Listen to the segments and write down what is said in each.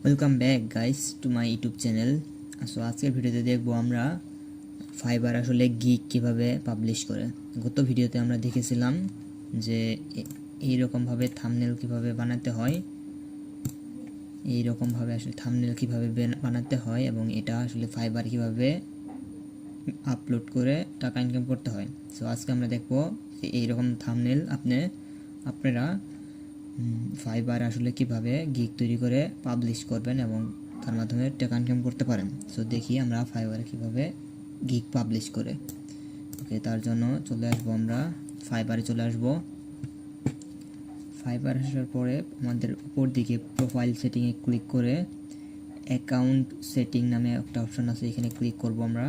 Welcome back guys to my YouTube channel. So আজকের ভিডিওতে দেখবো আমরা ফাইবার আসলে গিগ কিভাবে পাবলিশ করে। গত ভিডিওতে আমরা দেখেছিলাম যে এইরকমভাবে থাম্বনেল কিভাবে বানাতে হয়, এইরকমভাবে আসলে থাম্বনেল কিভাবে বানাতে হয় এবং এটা আসলে ফাইবার কিভাবে আপলোড করে টাকা ইনকাম করতে হয়। সো আজকে আমরা দেখবো যে এইরকম থাম্বনেল আপনারা ফাইবার আসলে কিভাবে গিগ তৈরি করে পাবলিশ করবেন এবং তার মাধ্যমে টাকা ইনকাম করতে পারেন। সো দেখি আমরা ফাইবারে কিভাবে গিগ পাবলিশ করে। ওকে, তার জন্য চলে আসবো, আমরা ফাইবারে চলে আসবো। ফাইবার আসার পরে আমাদের উপর দিকে প্রোফাইল সেটিংয়ে ক্লিক করে অ্যাকাউন্ট সেটিং নামে একটা অপশন আছে, এখানে ক্লিক করব আমরা।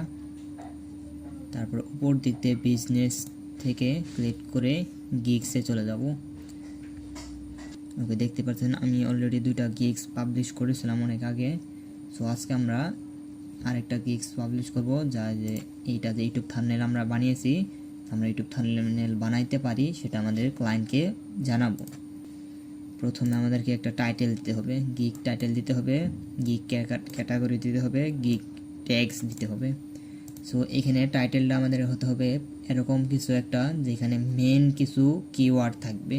তারপর উপর দিক দিয়ে বিজনেস থেকে ক্লিক করে গিগসে চলে যাব। ওকে, দেখতে পাচ্ছেন আমি অলরেডি দুইটা গিগস পাবলিশ করেছিলাম অনেক আগে। সো আজকে আমরা আরেকটা গিগস পাবলিশ করব, যা যে এইটা যে ইউটিউব থাম্বনেল আমরা বানিয়েছি, আমরা ইউটিউব থাম্বনেল বানাইতে পারি সেটা আমাদের ক্লায়েন্টকে জানাবো। প্রথমে আমাদেরকে একটা টাইটেল দিতে হবে, গিগ টাইটেল দিতে হবে, গিগ ক্যাটাগরি দিতে হবে, গিগ ট্যাগস দিতে হবে। সো এখানে টাইটেলটা আমাদের হতে হবে এরকম কিছু একটা যেখানে মেন কিছু কিওয়ার্ড থাকবে,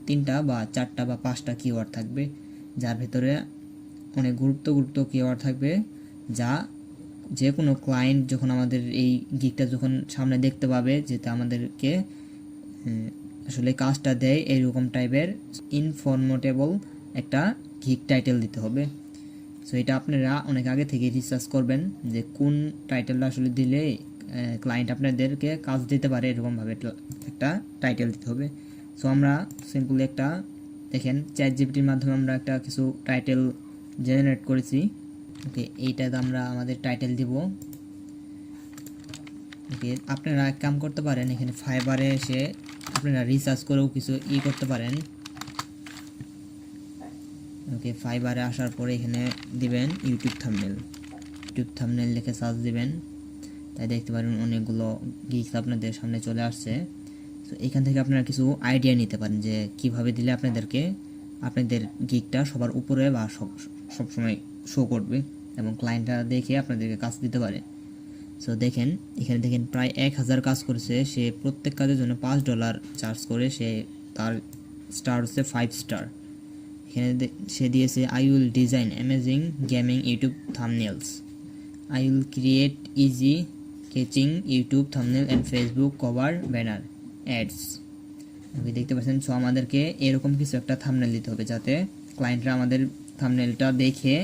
3টা বা 4টা বা 5টা কিওয়ার্ড থাকবে, যার ভেতরে অনেক গুরুত্ব কিওয়ার্ড থাকবে, যা যে কোনো ক্লায়েন্ট যখন আমাদের এই গিগটা যখন সামনে দেখতে পাবে, যেটা আমাদেরকে আসলে কাজটা দেয়, এইরকম টাইপের ইনফরমেটেবল একটা গিগ টাইটেল দিতে হবে। সো এটা আপনারা অনেক আগে থেকে রিসার্চ করবেন যে কোন টাইটেলটা আসলে দিলে ক্লায়েন্ট আপনাদেরকে কাজ দিতে পারে, এরকমভাবে একটা টাইটেল দিতে হবে। সো আমরা সিম্পলি একটা দেখেন চ্যাটজিপিটির মাধ্যমে আমরা একটা কিছু টাইটেল জেনারেট করেছি। ওকে, এইটাতে আমরা আমাদের টাইটেল দিব। ওকে, আপনারা এক কাম করতে পারেন, এখানে ফাইবারে এসে আপনারা রিসার্চ করেও কিছু করতে পারেন। ওকে, ফাইবারে আসার পরে এখানে দিবেন ইউটিউব থাম্বনেল লিখে সার্চ দিবেন, তাই দেখতে পারেন অনেকগুলো গিগস আপনাদের সামনে চলে আসছে। তো এখান থেকে আপনারা কিছু আইডিয়া নিতে পারেন যে কিভাবে দিলে আপনাদের গিগটা সবার উপরে বা সবসময় শো করবে এবং ক্লায়েন্টরা দেখে আপনাদেরকে কাজ দিতে পারে। সো দেখেন এখানে দেখেন প্রায় 1000 কাজ করেছে সে, প্রত্যেক কাজের জন্য $5 চার্জ করে, সে তার স্টার হচ্ছে 5 স্টার। এখানে সে দিয়েছে I will design amazing gaming YouTube thumbnails, I will create easy catching YouTube thumbnail and Facebook cover banner ads. Okay, দেখতে পাচ্ছেন। সো আমাদেরকে এরকম কিছু একটা থাম্বনেল দিতে হবে যাতে ক্লায়েন্টরা আমাদের থাম্বনেলটা দেখে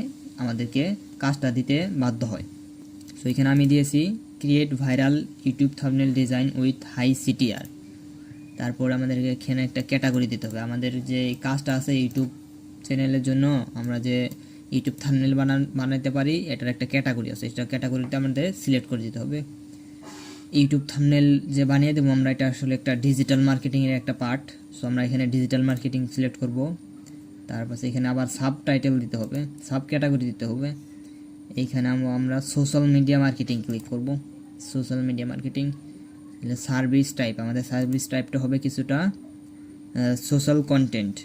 আমাদেরকে কাজটা দিতে বাধ্য হয়। সো এখানে আমি দিয়েছি create viral YouTube thumbnail design with high CTR. তারপর আমাদেরকে এখানে একটা ক্যাটাগরি দিতে হবে, আমাদের যে কাজটা আছে ইউটিউব চ্যানেলের জন্য আমরা যে ইউটিউব থাম্বনেল বানাতে পারি, এটার একটা ক্যাটাগরি আছে, এটা ক্যাটাগরিটা আমাদের সিলেক্ট করে দিতে হবে। ইউটিউব থাম্বনেল যে বানিয়ে দেবো আমরা, এটা আসলে একটা ডিজিটাল মার্কেটিংয়ের একটা পার্ট। সো আমরা এখানে ডিজিটাল মার্কেটিং সিলেক্ট করব। তারপর এখানে আবার সাব টাইটেল দিতে হবে, সাব ক্যাটাগরি দিতে হবে। এইখানে আমরা সোশ্যাল মিডিয়া মার্কেটিং ক্লিক করব। Social media marketing service type, আমাদের সার্ভিস টাইপটা হবে কিছুটা সোশ্যাল কন্টেন্ট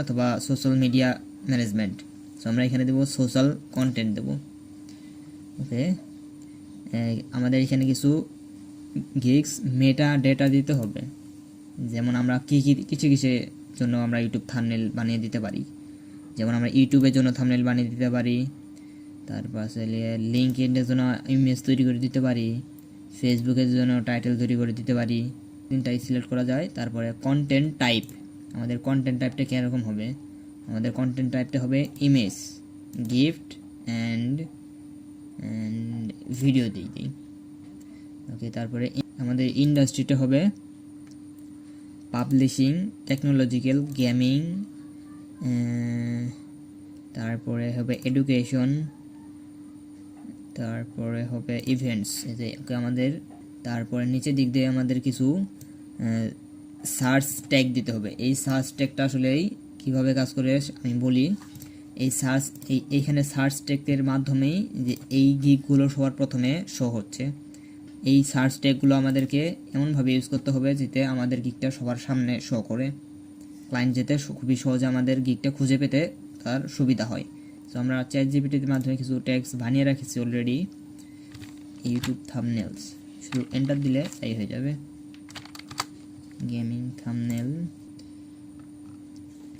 অথবা সোশ্যাল মিডিয়া ম্যানেজমেন্ট। সো আমরা এখানে দেবো সোশ্যাল কন্টেন্ট দেব। ওকে, আমাদের এখানে কিছু গিগস মেটা ডেটা দিতে হবে, যেমন আমরা কিছু জন্য আমরা ইউটিউব থাম্বনেল বানিয়ে দিতে পারি, যেমন আমরা ইউটিউবের জন্য থাম্বনেল বানিয়ে দিতে পারি, তারপর আসলে লিঙ্কডইনের জন্য ইমেজ তৈরি করে দিতে পারি, ফেসবুকের জন্য টাইটেল তৈরি করে দিতে পারি। 3টাই সিলেক্ট করা যায়। তারপরে কন্টেন্ট টাইপ, আমাদের কন্টেন্ট টাইপটা কীরকম হবে, আমাদের কন্টেন্ট টাইপটা হবে ইমেজ, গিফট অ্যান্ড ভিডিও দিই। ওকে, তারপরে আমাদের ইন্ডাস্ট্রিটা হবে পাবলিশিং, টেকনোলজিক্যাল, গেমিং, তারপরে হবে এডুকেশন, তারপরে হবে ইভেন্টস। এই যে আমাদের তারপরে নিচের দিক দিয়ে আমাদের কিছু সার্চ ট্যাগ দিতে হবে। এই সার্চ ট্যাগটা আসলেই কীভাবে কাজ করে আমি বলি। এইখানে সার্চ ট্যাগের মাধ্যমেই যে এই গিগগুলো সবার প্রথমে শো হচ্ছে। এই সার্চ ট্যাগগুলো আমাদেরকে এমনভাবে ইউজ করতে হবে যাতে আমাদের গিগটা সবার সামনে শো করে, ক্লায়েন্ট যাতে খুবই সহজে আমাদের গিগটা খুঁজে পেতে তার সুবিধা হয়। সো আমরা চ্যাট জিপিটির মাধ্যমে কিছু টেক্সট বানিয়ে রেখেছি অলরেডি। ইউটিউব থাম্বনেলস, শুধু এন্টার দিলে তাই হয়ে যাবে। গেমিং থাম্বনেল,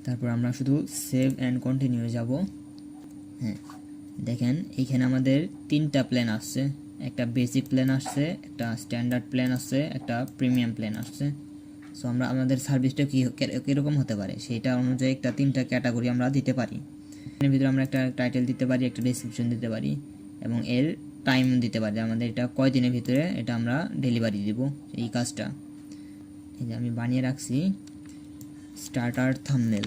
তারপর আমরা শুধু সেভ অ্যান্ড কন্টিনিউ যাব। হ্যাঁ, দেখেন এইখানে আমাদের 3টা প্ল্যান আসছে, একটা বেসিক প্ল্যান আসছে, একটা স্ট্যান্ডার্ড প্ল্যান আসছে, একটা প্রিমিয়াম প্ল্যান আসছে। সো আমরা আমাদের সার্ভিসটা কীরকম হতে পারে সেইটা অনুযায়ী একটা 3টা ক্যাটাগরি আমরা দিতে পারি। এর ভিতরে আমরা একটা টাইটেল দিতে পারি, একটা ডেসক্রিপশন দিতে পারি এবং এর টাইম দিতে পারি, আমাদের এটা কয়দিনের ভিতরে এটা আমরা ডেলিভারি দিব এই কাজটা। এই যে আমি বানিয়ে রাখছি স্টার্টার থাম্বনেল,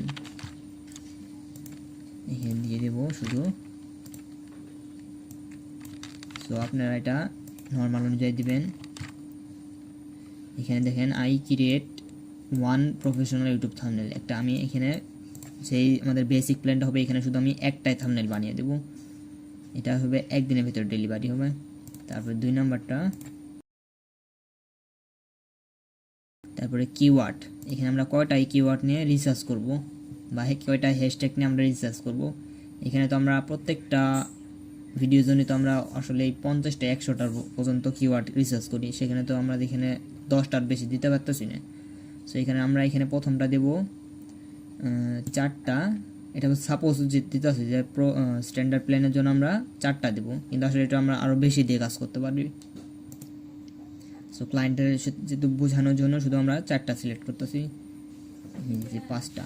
এখানে দিয়ে দেবো শুধু। সো আপনারা এটা নর্মাল অনুযায়ী দিবেন। এখানে দেখেন I create 1 professional YouTube thumbnail, একটা আমি এখানে সেই আমাদের বেসিক প্ল্যানটা হবে, এখানে শুধু আমি একটাই থাম্বনেল বানিয়ে দেব, এটা হবে একদিনের ভিতরে ডেলিভারি হবে। তারপরে 2 নাম্বারটা, তারপরে কিওয়ার্ড, এখানে আমরা কয়টা কিওয়ার্ড নিয়ে রিসার্চ করব বা কয়টা হ্যাশট্যাগ নিয়ে আমরা রিসার্চ করব। এখানে তো আমরা প্রত্যেকটা ভিডিওর জন্য তো আমরা আসলে 50টা 100টার পর্যন্ত কিওয়ার্ড রিসার্চ করি, সেখানে তো আমরা এখানে 10টার বেশি দিতে পারতেছি না। সো এখানে আমরা এখানে প্রথমটা দেব 4টা, এটা সাপোজ দিতে আছে যে স্ট্যান্ডার্ড প্ল্যানের জন্য আমরা 4টা দেব, কিন্তু আসলে এটা আমরা আরও বেশি দিয়ে কাজ করতে পারি। সো ক্লায়েন্টের যেহেতু বোঝানোর জন্য শুধু আমরা 4টা সিলেক্ট করতেছি। যে 5টা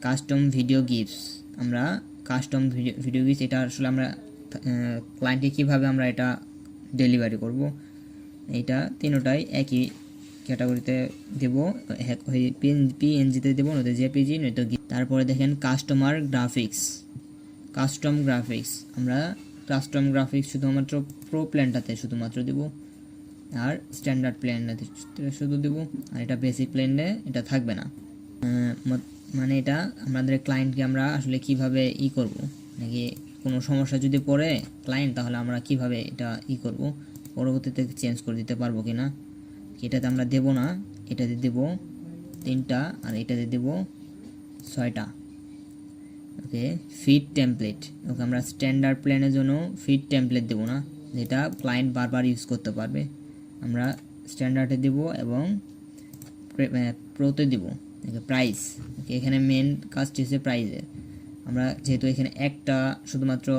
কাস্টম ভিডিও গিফটস, আমরা কাস্টম ভিডিও গিফটস এটা আসলে আমরা ক্লায়েন্টকে কীভাবে আমরা এটা ডেলিভারি করব, এইটা তিনটাই একই ক্যাটাগরিতে দেব, পিএনজিতে দেবো, নয়তো জেপিজি, নয়তো গিফট। তারপরে দেখেন কাস্টমার গ্রাফিক্স, কাস্টম গ্রাফিক্স, আমরা কাস্টম গ্রাফিক্স শুধুমাত্র প্রো প্ল্যানটাতে শুধুমাত্র দেব, আর স্ট্যান্ডার্ড প্ল্যানটাতে শুধু দেব, আর এটা বেসিক প্ল্যানে এটা থাকবে না। মানে এটা আমাদের ক্লায়েন্টকে আমরা আসলে কিভাবে করব, নাকি কোনো সমস্যা যদি পড়ে ক্লায়েন্ট, তাহলে আমরা কিভাবে এটা করব, পরবর্তীতে চেঞ্জ করে দিতে পারবো কি না। এটাতে আমরা দেব না, এটাতে দেব 3টা আর এটাতে দেব 6টা। ওকে, ফিট টেমপ্লেট, ওকে আমরা স্ট্যান্ডার্ড প্ল্যানের জন্য ফিট টেমপ্লেট দেব না, যেটা ক্লায়েন্ট বারবার ইউজ করতে পারবে, আমরা স্ট্যান্ডার্ডে দেব এবং প্রোতে দেব। প্রাইস, এখানে মেন কাজটি হচ্ছে প্রাইসের, আমরা যেহেতু এখানে একটা শুধুমাত্র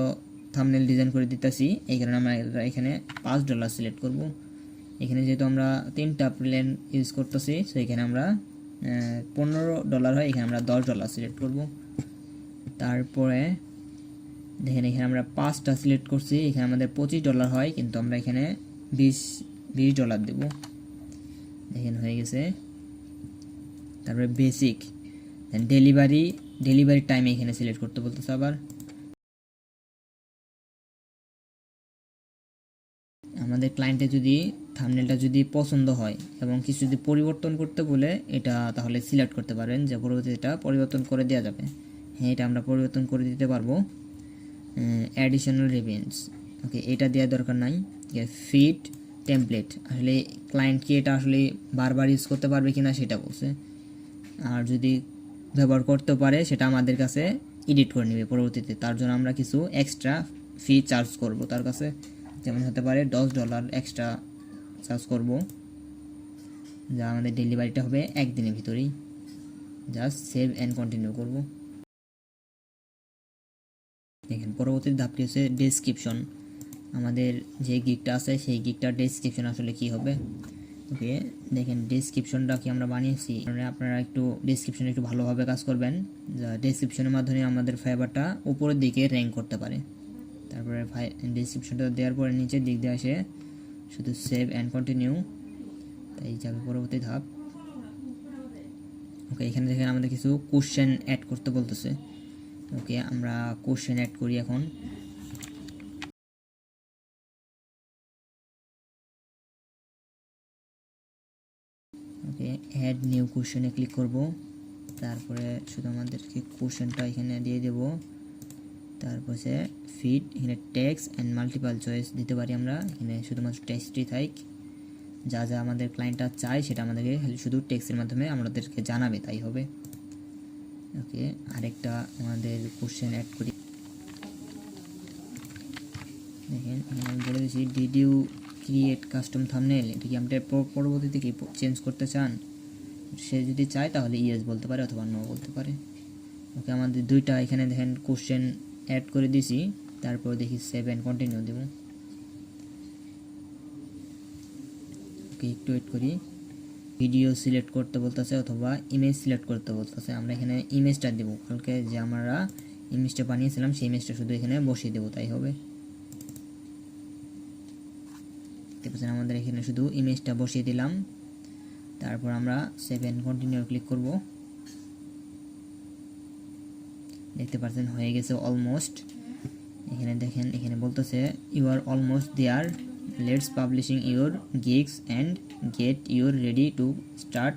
থাম্বনেল ডিজাইন করে দিতেছি, এই কারণে আমরা এখানে $5 সিলেক্ট করব। এখানে যেহেতু আমরা 3টা প্ল্যান ইউজ করতেছি, সো এখানে আমরা $15 হয়, এখানে আমরা $10 সিলেক্ট করব। তারপরে দেখেন এখানে আমরা 5টা সিলেক্ট করছি, এখানে আমাদের $25 হয়, কিন্তু আমরা এখানে $20 দেব। দেখেন হয়ে গেছে। তারপরে বেসিক, ডেলিভারি টাইম এখানে সিলেক্ট করতে বলতেছে আবার। আমাদের ক্লায়েন্টের যদি থাম্বনেলটা যদি পছন্দ হয় এবং কিছু যদি পরিবর্তন করতে বলে, এটা তাহলে সিলেক্ট করতে পারেন যে পরবর্তীতে এটা পরিবর্তন করে দেওয়া যাবে। হ্যাঁ, এটা আমরা পরিবর্তন করে দিতে পারবো। অ্যাডিশনাল রিভিউস, ওকে এটা দেওয়ার দরকার নাই। ফিট টেমপ্লেট, আসলে ক্লায়েন্ট কি এটা আসলে বারবার ইউজ করতে পারবে কিনা সেটা বলছে, আর যদি ব্যবহার করতে পারে সেটা আমাদের কাছে এডিট করে নেবে পরবর্তীতে, তার জন্য আমরা কিছু এক্সট্রা ফি চার্জ করব তার কাছে, যেমন হতে পারে $10 এক্সট্রা চার্জ করব, যা আমাদের ডেলিভারিটা হবে একদিনের ভিতরেই। জাস্ট সেভ অ্যান্ড কন্টিনিউ করব। দেখেন পরবর্তী ধাপটি হচ্ছে ডেসক্রিপশন, আমাদের যে গিগটা আছে সেই গিগটার ডেসক্রিপশন আসলে কি হবে। ওকে, দেখেন ডেসক্রিপশনটা কি আমরা বানিয়েছি, আপনারা একটু ডেসক্রিপশনে একটু ভালোভাবে কাজ করবেন, যা ডেসক্রিপশনের মাধ্যমে আমাদের ফাইবারটা উপরের দিকে র্যাঙ্ক করতে পারে। তারপরে ডেসক্রিপশনটা দেওয়ার পরে নিচের দিক দিয়ে আসে শুধু সেভ অ্যান্ড কন্টিনিউ, তাই যাবে পরবর্তী ধাপ। ওকে, এখানে দেখেন আমাদের কিছু কোশ্চেন অ্যাড করতে বলতেছে। ওকে, আমরা কোশ্চেন অ্যাড করি এখন। ওকে, অ্যাড নিউ কোশ্চেনে ক্লিক করব, তারপরে শুধু আমাদেরকে কোশ্চেনটা এখানে দিয়ে দেব, তারপরে ফিট, এখানে টেক্সট অ্যান্ড মাল্টিপল চয়েস দিতে পারি আমরা, এখানে শুধুমাত্র টেক্সটই থাক, যা যা আমাদের ক্লায়েন্টটা চায় সেটা আমাদেরকে শুধু টেক্সটের মাধ্যমে আমাদেরকে জানাবে, তাই হবে। ওকে, আরেকটা আমাদের কোশ্চেন অ্যাড করি, আমি বলে দিচ্ছি did you create custom thumbnail, এটা কি আপনি পরবর্তীতে কি চেঞ্জ করতে চান? সে যদি চায় তাহলে ইয়েস বলতে পারে অথবা নো বলতে পারে। ওকে, আমাদের দুইটা এখানে দেখেন কোশ্চেন অ্যাড করে দিছি, তারপর দেখি 7 কন্টিনিউ দেব। ওকে, একটু ওয়েট করি। ভিডিও সিলেক্ট করতে বলতেছে অথবা ইমেজ সিলেক্ট করতে বলতেছে। আমরা এখানে ইমেজটা দেবো, কালকে যে আমরা ইমেজটা বানিয়েছিলাম সেই ইমেজটা শুধু এখানে বসিয়ে দেবো, তাই হবে। দেখতে পাচ্ছেন আমাদের এখানে শুধু ইমেজটা বসিয়ে দিলাম, তারপর আমরা 7 কন্টিনিউ ক্লিক করব। দেখতে পাচ্ছেন হয়ে গেছে অলমোস্ট। এখানে দেখেন, এখানে বলতেছে you are almost there, let's publishing your gigs and get your ready to start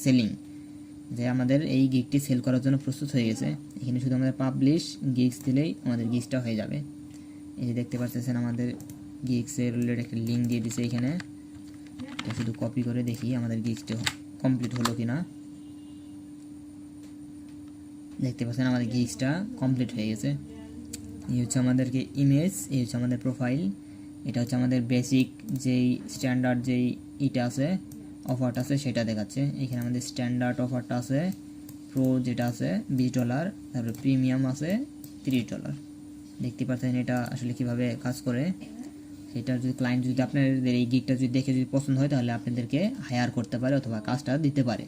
selling, যে আমাদের এই গিগটি সেল করার জন্য প্রস্তুত হয়ে গেছে। এখানে শুধু আমাদের পাবলিশ গিগস দিলেই আমাদের গিগসটা হয়ে যাবে। এই যে দেখতে পাচ্ছেন আমাদের গিগসের রিলেটেড একটা লিঙ্ক দিয়ে দিছে এখানে। শুধু কপি করে দেখি আমাদের গিগসটা কমপ্লিট হলো কিনা। দেখতে পাচ্ছেন আমাদের গিগসটা কমপ্লিট হয়ে গেছে। এই হচ্ছে আমাদেরকে ইমেজ, এই হচ্ছে আমাদের প্রোফাইল, এটা হচ্ছে আমাদের বেসিক যেই স্ট্যান্ডার্ড যেই ইটা আছে অফারটা আছে সেটা দেখাচ্ছে। এখানে আমাদের স্ট্যান্ডার্ড অফারটা আছে, প্রো যেটা আছে $20, তারপরে প্রিমিয়াম আছে $30। দেখতে পাচ্ছেন এটা আসলে কিভাবে কাজ করে। সেটা যদি ক্লায়েন্ট যদি আপনাদের এই গিগটা যদি দেখে যদি পছন্দ হয় তাহলে আপনাদেরকে হায়ার করতে পারে অথবা কাজটা দিতে পারে।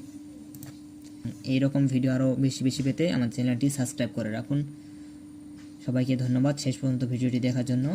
এইরকম ভিডিও আরও বেশি বেশি পেতে আমার চ্যানেলটি সাবস্ক্রাইব করে রাখুন। সবাইকে ধন্যবাদ শেষ পর্যন্ত ভিডিওটি দেখার জন্য।